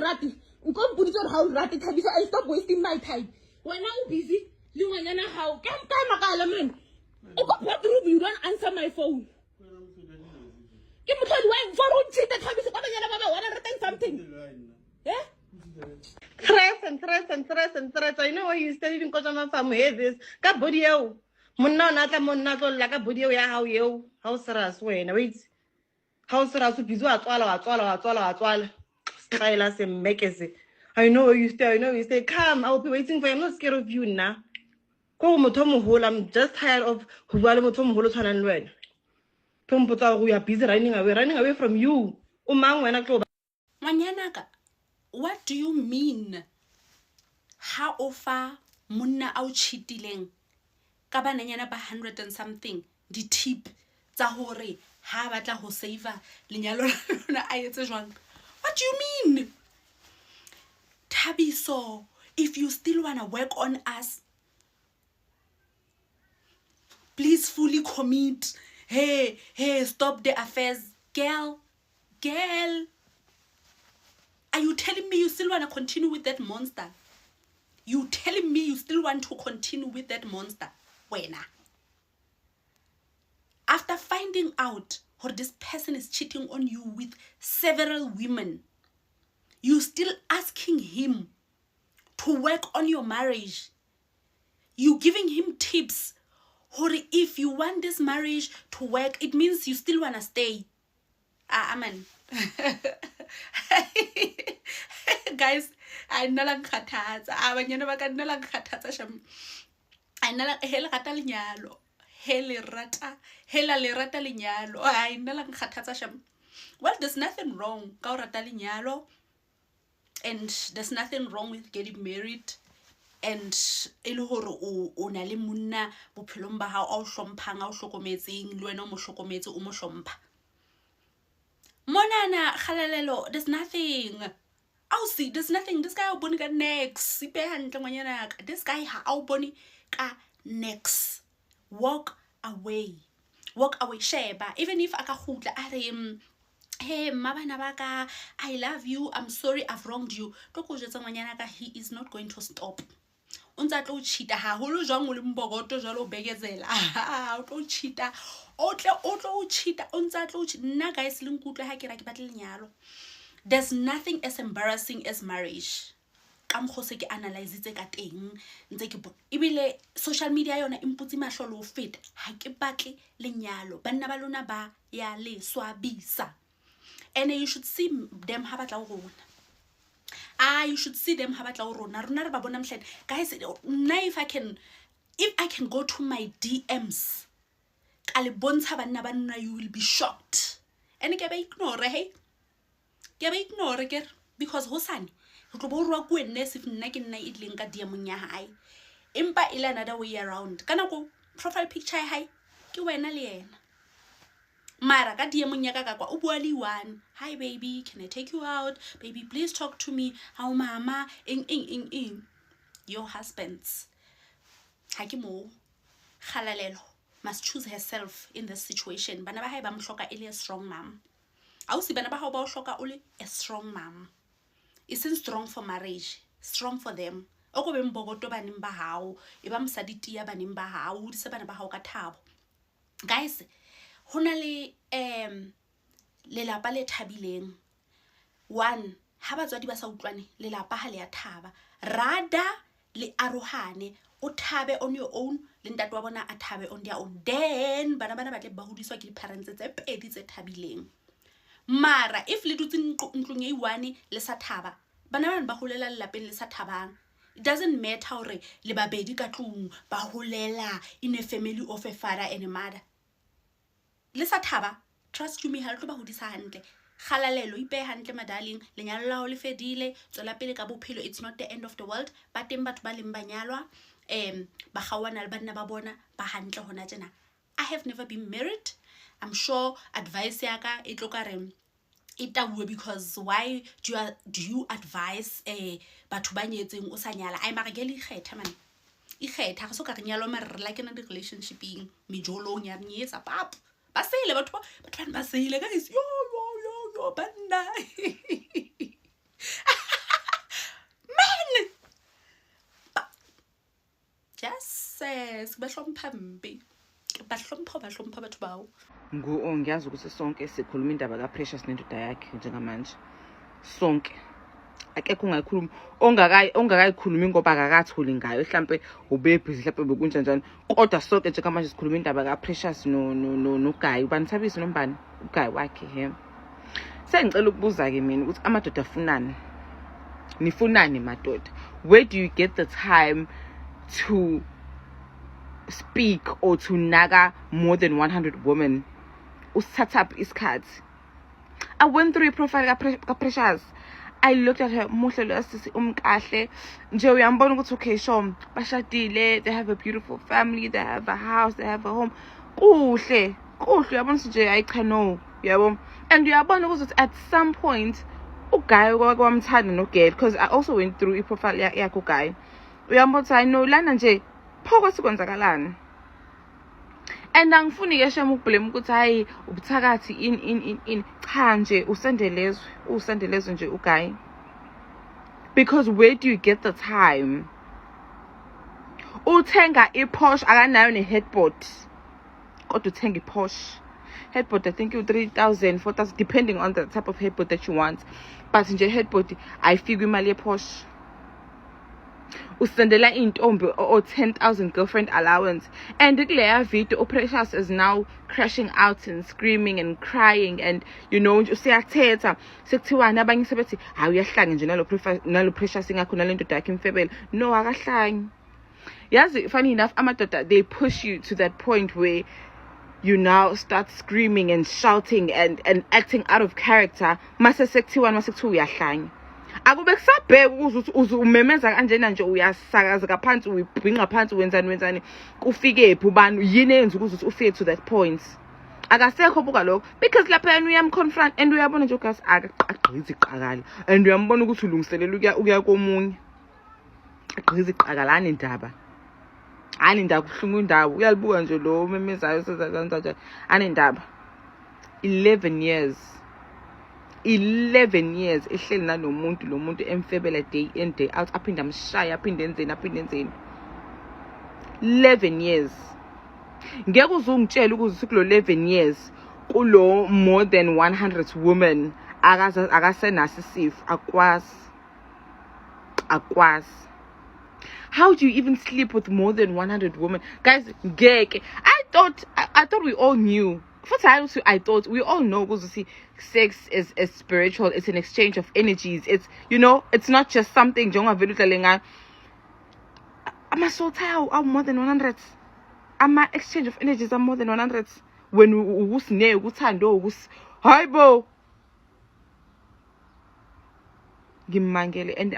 rati nko mpoditse gore ga o rate Thabiso I'll stop wasting my time wena o busy le ngwanyana gago ke makala man o go bathroom you don't answer my phone ke motlhodi wa eng for o ntshita Thabiso ka banyana ba ba 100 and something Threats. I know why you studying because I'm from here. This ka body yo. Monna na tla monna tlo la ka body ya hao yo. How serious wena wait. How serious o bizo a tswala. Style se mekese. I know you stay. Come, I'll be waiting for you. I'm not scared of you now. Ko motho moholo, I'm just tired of ho bua le motho moholo tshwanang le wena. Ke mpotsa go ya busy running away from you. O mang wena tlo Manyanaka, what do you mean? Ha ofa monna au cheatileng ka bananyana ba 100 and something di tip tsa hore ha batla ho save lenyalo lona a etse jwang? What do you mean? Thabiso, if you still want to work on us, please fully commit. Hey, stop the affairs. Girl. Are you telling me you still want to continue with that monster? You telling me you still want to continue with that monster? Wena. After finding out how this person is cheating on you with several women, you still asking him to work on your marriage. You giving him tips. Or if you want this marriage to work, it means you still want to stay. Amen. Guys, I no lang khathatsa. Abanyana ba ka no lang khathatsa sham. I no lang hela rata lenyalo. Hela le rata lenyalo. I no lang khathatsa sham. Well, there's nothing wrong ka rata lenyalo. And there's nothing wrong with getting married. And ele hore o na le monna bophelong ba hao a o hlomphang a o hlokometseng le wena o mo hlokometse o mo hlompha. Monana khalalelo, there's nothing. I'll see, there's nothing. This guy o bone ka next. Ipe hantle ngwanyana ka. This guy ha o bone ka next. Walk away. Sheba. Even if aka khutla a re hey mabana baka, I love you, I'm sorry I've wronged you. Toko jetsa ngwanyana ka, he is not going to stop. Unza tlo cheata haholo jwang o le mbogoto jalo begezela. O tlo cheata. O tlo cheata. Unza tlo nna guys le nkutlwe ha ke ra ke batle lenyalo. There's nothing as embarrassing as marriage. Ka mkhose ke analyze itse ka teng ntse ke ibile social media yona imputsi mahlolo o feta ha ke batle lenyalo. Banna ba lona ba ya le swabisa. And you should see them ha batla go rona. You should see them ha batla go rona. Rona re ba bona mhlene. Guys, now if I can go to my DMs, ka le bontsha banna ba nna, you will be shocked. And ke ba ignore hey. Ke ba ignore ke because hosane re tlo bo rwa ku nne if nna ke nna idleng ka DM nya hae. Impa ila another way around. Kana go profile picture hae ke wena le yena. Mara ka DM nya ka kwa o bua le one. Hi baby, can I take you out? Baby, please talk to me. How mama in your husbands. Ha ke mo khalalelo must choose herself in this situation. Bana ba hae ba mhloka ele a strong mom. Ausi bana ba hao ba o hloka o le a strong mom. Isn't strong for marriage, strong for them. Oko be mbogoto baneng ba hao, e ba mosadi tia baneng ba hao, di se bana ba hao ka thabo. Guys, hona le lapa le thabileng. One, ha batswadi ba sa utlwane, le lapa ha le ya thaba. Rada le arohane, o thabe on your own, le ntate wa bona a thabe on their own. Then bana ba tle ba hodiswa ke di parents tse pedi tse thabileng. Mara if le dutse ntlong e one le sa thaba, bana ba holela lapeng le sa thabang. It doesn't matter hore le babedi ka tlung ba holela in a family of a father and a mother. Le sa thaba, trust you me, ha le tlo ba hodisa hantle. Khalalelo ipe hantle madaling, lenyalo la ho le fedile, tswela pele ka bophelo, it's not the end of the world. Ba teng batho ba leng banyalwa, ba khawana le banna ba bona ba hantle hona tjena. I have never been married. I'm sure advice yaka e tlo ka re itabuwe because why do you advise batho ba nyetseng o sa nyala? I mara ke le kgetha man. I kgetha go so ka re nyalo mara like in a relationshiping mijolong ya nyetsa pap. Ba sele batho ba sele guys. Yo banna. guys bahlompha mbi bahlompha bathu bawo ngiyazi ukuthi sonke sikhuluma indaba kaPrecious nendoda yakhe njengamanje sonke akekho ungayikhuluma ongakayikhulumi ngoba akakathuli ngayo mhlambe ubebhizi mhlambe bekunjanjani kodwa sonke njengamanje sikhuluma indaba kaPrecious no Guy ubanithabisi nombani uGuy wakhe he sengicela ukubuza ke mina ukuthi amadoda afunani nifunani madoda where do you get the time to speak or to naga more than 100 women usithatha up isikhathi I went through a profile kaPrecious I looked at her muhle lo sisi umkahle nje uyambona ukuthi okay sure bashadile they have a beautiful family they have a house they have a home kuhle uyabona nje ayicha no yabo and uyabona ukuthi at some point uGuy kwamthanda noGirl because I also went through a profile yakhe uGuy uyambona ukuthi I know lana nje phoko sikwenzakalana and angifuni ke shema ukublame ukuthi hayi ubuthakathi in cha nje usendelezwe nje uGuy because where do you get the time uthenga iPorsche akanayo neheadboard kodwa uthenga iPorsche headboard I think you 3,000 4,000 depending on the type of headboard that you want but nje headboard ayifiki imali yePorsche usendela intombi or 10,000 girlfriend allowance and kuleya video Precious is now crashing out and screaming and crying and you know usiyathetha sekuthiwa nabanye sebethi hayi uyahlanga nje nalo Precious ingakho nalendoda yakhe imfebele no akahlangi yazi funny enough amadoda they push you to that point where you now start screaming and shouting and acting out of character mase sekuthiwa uyahlanga akube kusabheka ukuthi umemeza kanjena nje uyasakaza phansi uyibhinqa phansi wenzani kufike phi ubani yini enza ukuthi ufike to that point akasekho buka lokho because lapha yena uyamconfront and uyabona nje uGuy aqhiza iqakala and uyambona ukuthi ulungiselela ukuya komunye aqhiza iqakala anendaba kuhlungu indaba uyalibuka nje lo memezayo sezakanje anendaba 11 years ehleli nalomuntu lo muntu emfebela day in day out aphinda amshaya aphinde enzeni 11 years ngeke uzungitshela ukuthi sikulo 11 years kulo more than 100 women akasenaso isifo akwazi how do you even sleep with more than 100 women guys ngeke I thought we all knew I thought we all know because sex is spiritual. It's an exchange of energies. It's it's not just something. I'm so tired. I'm more than 100. I'm exchange of energies. I'm more than 100. When Haibo Gimangele and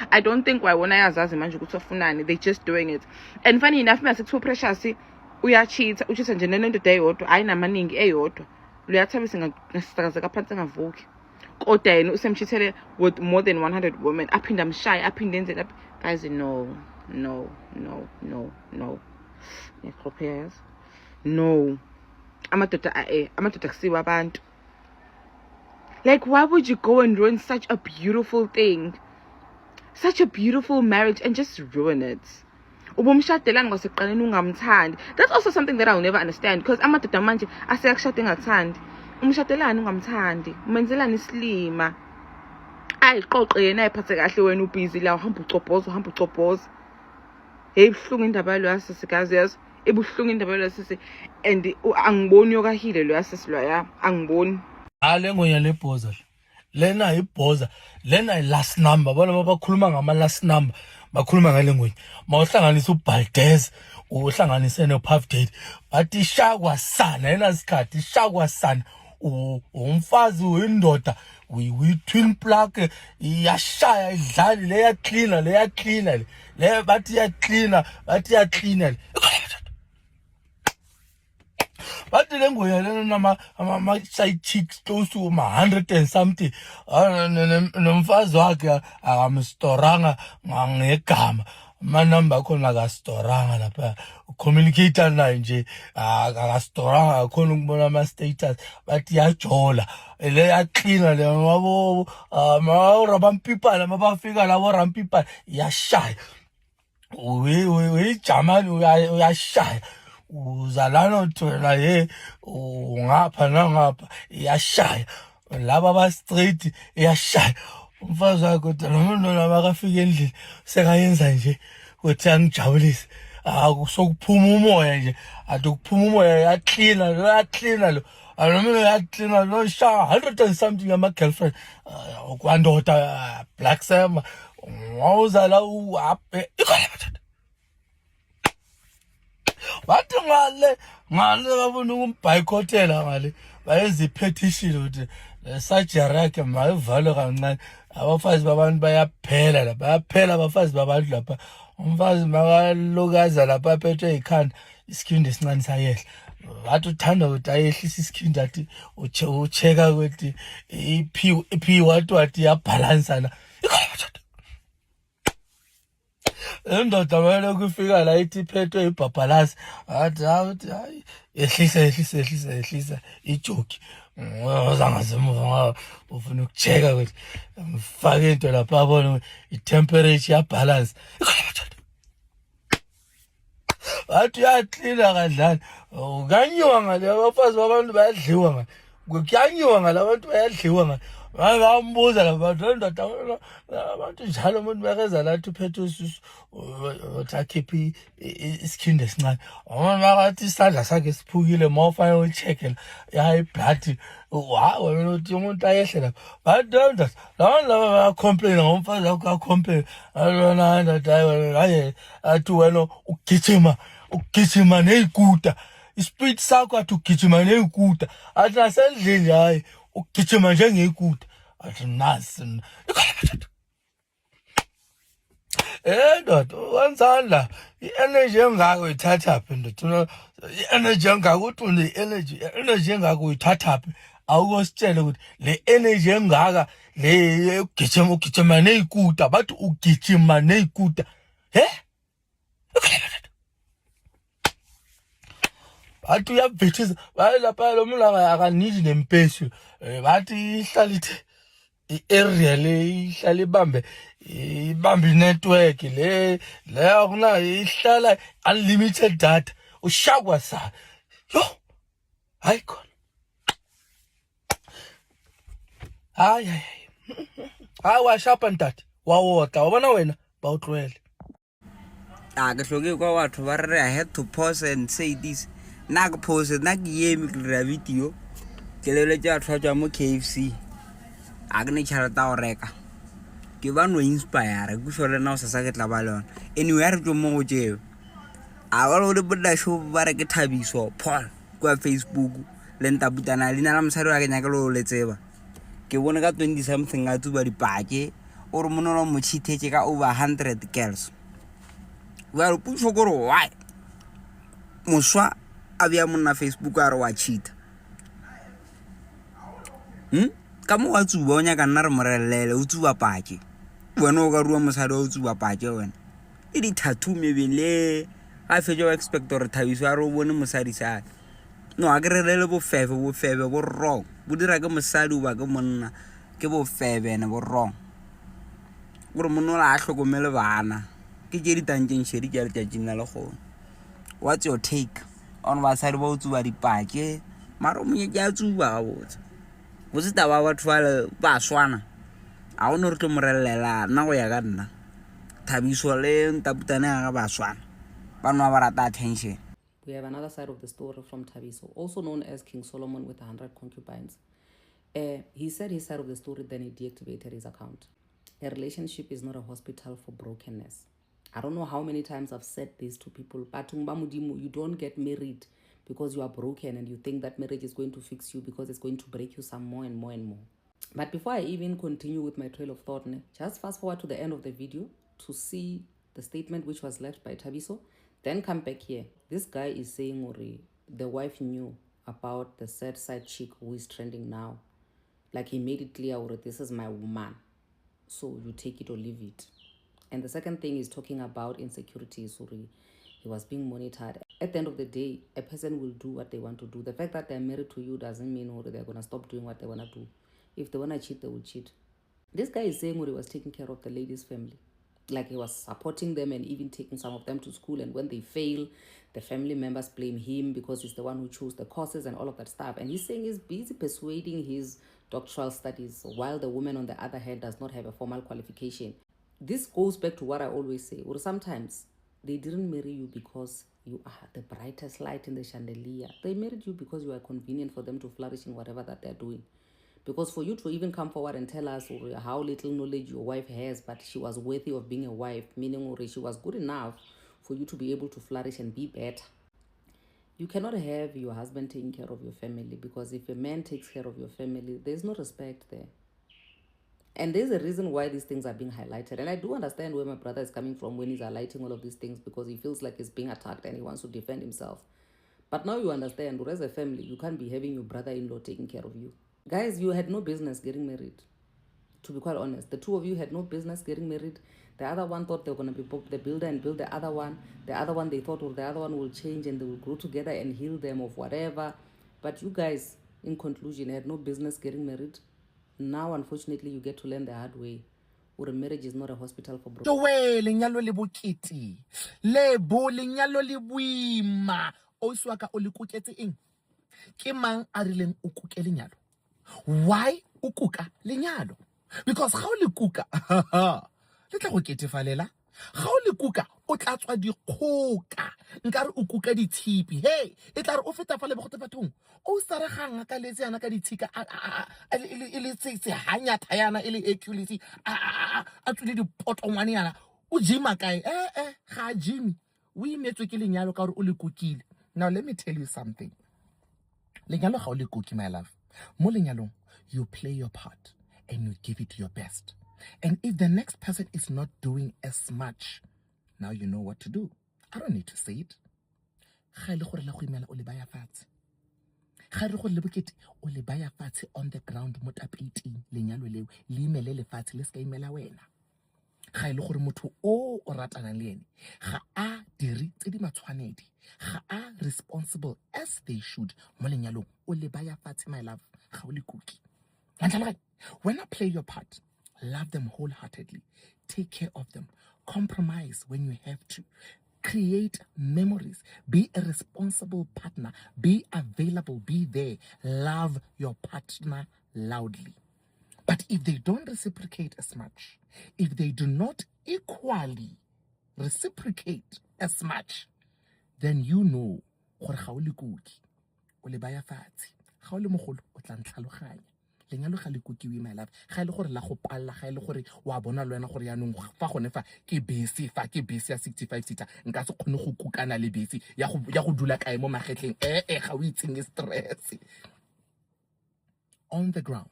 I don't think why when I azazi manje ukuthi ofunani they just doing it and funny enough mase kuthiwa Precious uyacheat uchitha nje nendoda eyodwa ayinamaningi eyodwa luyathabisa ngasakaza kaphansi ngavuki kodwa yena usemchithele with more than 100 women aphinda amshaya aphinde enze lapha guys no yes no amadoda kusiwa abantu. Like, why would you go and ruin such a beautiful thing? Such a beautiful marriage and just ruin it? That's also something that I'll never understand. Because amadoda manje asekushade ngathandi. Umshadelani ungamthandi. Umenzelani islima. Ayiqoqe yena ayiphathe kahle wena ubusy la uhamba ucobhoza. Hey buhlungu indaba lo yasisikazi yazo. Ebuhlungu indaba lo yasisi and angiboni yokahile lo yasisilwa ya angiboni. Alengonya lebhoza lena ibhoza lena last number bona bakhuluma ngama last number bakhuluma ngalengonya mawuhlanganisa uBaldez uhlanganise noPuff Daddy bathi shakwa sana yena sikhathi shakwa sana umfazi uyindoda we twin plug iyashaya idlali leya cleaner le bathi ya cleaner but the lengoya nama side chicks close to 100 and something nomfazi wakhe akamstoranga ngegama manamba khona akastoranga lapha communicator naye nje akastoranga khona ukubona ama status bathi yajola le yaqina le mabo ma rampipa mabafika labo rampipa yashaya uyijamani uyashaya uzalana uthwela ye ngapha nangapha iyashaya laba aba-straight iyashaya umfazi wakhe kodwa nomuntu nabakafika endlini sekayenza nje ukuthi angijabulise sokuphuma umoya nje athi ukuphuma umoya yaklina lo nomina yaklina lo shaya 100 and something ama-girlfriend kwandoda Black Sam wawuzala ikhona madoda bathi ngale babona ukumbhayikhothela ngale bayenza ipetition ukuthi le-surgery yakhe mayivalwe kancane abafazi babantu bayaphela abafazi babantu lapha umfazi makalokaza lapha aphethwe yikhanda isikhindi esincane sayehla bathi uthanda ukuthi ayehlisa isikhindi athi ucheka ukuthi iphi wathi iyabhalansana ikhona madoda indoda mele kufika la ithi iphethwe ibhabhalazi athi hayi ehlisa ijoki ozangazemuva ufuna ukucheka ukuthi mfake into lapha abone i-temperature yabalance bathi uyaklina kadlana ukanyiwa ngale abafazi babantu bayadliwa ngale kuyanyiwa ngale abantu bayadliwa ngale bayambuza labantu ndoda abantu njalo umuntu bekeza lathi uphethe ususu uthi akhiphe isikhindi esincane makathi isandla sakhe siphukile ma ufanele ucheck ya blood wena uthi umuntu ayehle lapha bantu labantu laba bayacomplaina ngomfazi wakho uyacomplaina alona ndoda hayi athi wena ugijima ney'kuta ispeed sakho athi ugijima ney'kuta athi nasendlini hayi ugijima njengey'kuta athi nasi ndoda wenzani la i-energy engako uyithathaphi ndoda i-energy engako uthi i-energy engako uyithathaphi awukositshele ukuthi le energy engaka le ugijima ney'kuta bathi ugijima ney'kuta bathi uyabhithisa baye lapha lo muntu akanidi nempesi bathi ihlala ithi i-area le ihlala ibambe i-network le akunayo ihlala unlimited data ushakwa sa yo hayi khona hayi washapa ntati wawota wabona wena bawutlwele ke hloke kwa batho ba re I had to pause and say this na ke pause na ke yemi ke ra video ke lele tja tlhwatswa mo KFC a ke ne tšhelete go reka ke ba no inspire ke shole na o sa ke tla ba lona anyway re tlo mo go tšeo a ba lo le boda show ba re ke Thabiso Paul kwa Facebook le ntabutana lena la mosadi wa ke nyaka lo le tseba ke bone ka 20 something a tsuba dipake o re monolo mo tshithetse ka over 100 girls wa re puso go re why moswa a bya monna Facebook a re wa cheat ka mo wa tsuba o nyaka nna re morelele o tsuba pake wena o ka rua mosadi o tsuba pake wena e di tattoo mebele a fetjo wa expect gore Thabiso a re o bone mosadi sa no a kerelele bo febe bo wrong bo dira ke mosadi o ba ke monna ke bo febe ne bo wrong gore monna la a hlokomele bana ke je di tantjeng shedi ke le tjajina le go what's your take on basadi ba o tsuba dipake mara mo nye ya tsuba ga botse go se taba batho ba swana a o no re tlo morellela nna go ya ka nna Thabiso le ntaputana ga ba swana ba no ba rata attention. We have another side of the story from Thabiso, also known as King Solomon with 100 concubines. He said his side of the story, then he deactivated his account. A relationship is not a hospital for brokenness. I don't know how many times I've said this to people, but you don't get married because you are broken and you think that marriage is going to fix you because it's going to break you some more and more and more. But before I even continue with my trail of thought, just fast forward to the end of the video to see the statement which was left by Thabiso. Then come back here. This guy is saying the wife knew about the sad side chick who is trending now. Like he made it clear, this is my woman. So you take it or leave it. And the second thing is talking about insecurity. He was being monitored. At the end of the day, a person will do what they want to do. The fact that they're married to you doesn't mean they're going to stop doing what they want to do. If they want to cheat, they will cheat. This guy is saying he was taking care of the lady's family. Like he was supporting them and even taking some of them to school. And when they fail, the family members blame him because he's the one who chose the courses and all of that stuff. And he's saying he's busy persuading his doctoral studies while the woman, on the other hand, does not have a formal qualification. This goes back to what I always say, or sometimes they didn't marry you because you are the brightest light in the chandelier. They married you because you are convenient for them to flourish in whatever that they're doing. Because for you to even come forward and tell us how little knowledge your wife has, but she was worthy of being a wife, meaning she was good enough for you to be able to flourish and be better. You cannot have your husband taking care of your family, because if a man takes care of your family, there's no respect there. And there's a reason why these things are being highlighted. And I do understand where my brother is coming from when he's highlighting all of these things, because he feels like he's being attacked and he wants to defend himself. But now you understand, or as a family, you can't be having your brother-in-law taking care of you. Guys, you had no business getting married. To be quite honest, the two of you had no business getting married. The other one thought they were going to be the builder and build the other one. The other one, they thought, well, the other one will change and they will grow together and heal them of whatever. But you guys, in conclusion, had no business getting married. Now, unfortunately, you get to learn the hard way. Or a marriage is not a hospital for broken. Towe lenyalo le bokete. Lebo lenyalo le buima. Oiswaka o le kuketse eng. Ke mang a rileng o kuke lenyalo? Why o kuka lenyalo? Because ga o le kuka, le tla go ketefalela. Ga o le kuka, o tla tswa dikgoka. Nkare o kuka ditshipi. Hey, e tla re o feta fa le bogote bathong. O sareganga ka letse yana ka ditshika ele tsetse hanya thayana ele accuracy a tsule dipotongwane yana. O jima kae? Ga jimi. O imetswe ke lenyalo ka gore o le kukile. Now let me tell you something. Lenyalo ga o le kuki, my love. Mo lenyalong, you play your part and you give it your best. And if the next person is not doing as much, now you know what to do. I don't need to say it. Ga ile gore la go imela o le baya fatshe. Ga re go le bokete o le baya fatshe on the ground mo tapeting lenyalo leo le imele le fatshe le ska imela wena. Ga ile gore motho o ratana le ene ga a diri tse di matshwanedi, ga a responsible as they should mo lenyalong o le baya fatshe, my love, ga o le cookie. When I play your part, love them wholeheartedly, take care of them, compromise when you have to, create memories, be a responsible partner, be available, be there, love your partner loudly. But if they don't reciprocate as much, if they do not equally reciprocate as much, then you know gore ga o le cookie o le baya fatshe, ga o le mogolo o tla ntlhaloganya. Lenyalo ga le kukiwe, my love, ga ile gore la go palla, ga ile gore wa bona le wena gore ya nong fa gone fa ke bese ya 65 seater nka se kgone go kukana le bese ya go dula kae mo magetleng. Ga o itseng stress. On the ground,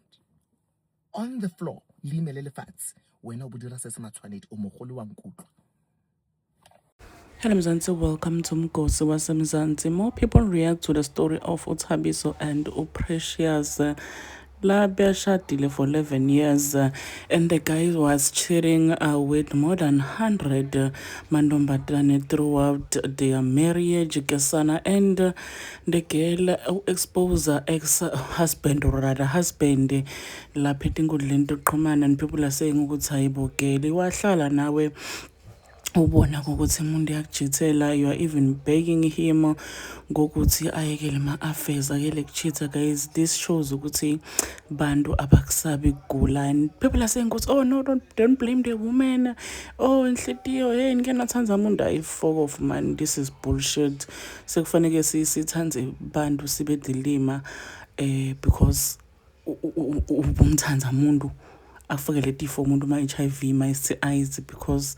on the floor, limele le fatshe, wena o bodira se se matshwanedi o mogolo wa nkutlwa. Hello Mzansi, welcome to Mgosi waseMzansi. More people react to the story of uThabiso and uPrecious. La beshadile for 11 years and the guy was cheating with more than 100 mandombatane throughout their marriage kesana, and the girl exposed her ex-husband, or rather husband, la petingudle into Kuman, and people are saying ukuthi hayibo wahlala nawe ubona ukuthi umuntu yakujithela, you are even begging him ngokuthi ayekele ma-affairs akele kuchitha. Guys, this shows ukuthi bantu abakusabi kugula, and people are saying ukuthi oh no, don't blame the woman, oh inhlitiyo hey ngeke nathanza umuntu. I fuck off man, this is bullshit. Sekufanele sithanze bantu sibe dilema because umthanza umuntu afakele tifo umuntu ma-HIV ma-STIs because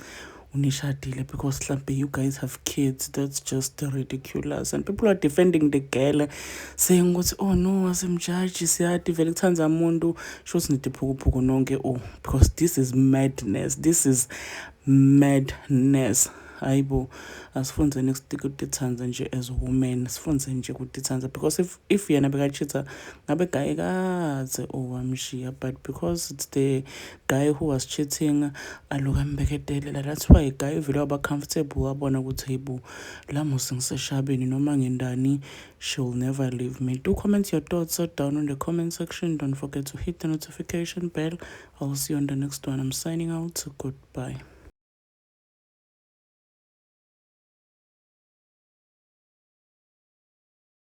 unishadile, because mhlambe you guys have kids. That's just ridiculous. And people are defending the girl, saying ukuthi oh no, asimjaji siyati vele kuthanza umuntu shothi nitiphukupuku nonke. Oh, because this is madness. Hayibo, asifunze next ukutithanza nje as women, sifunze nje ukutithanza, because if yena bekachitha ngabe guy kaze owamshiya, but because it's the guy who was cheating aloka mbeketele, that's why guy vele waba comfortable wabona ukuthi hayibo la musi ngiseshabeni noma ngendani, she'll never leave me. Do comment your thoughts down in the comment section. Don't forget to hit the notification bell. I'll see you on the next one. I'm signing out. Goodbye.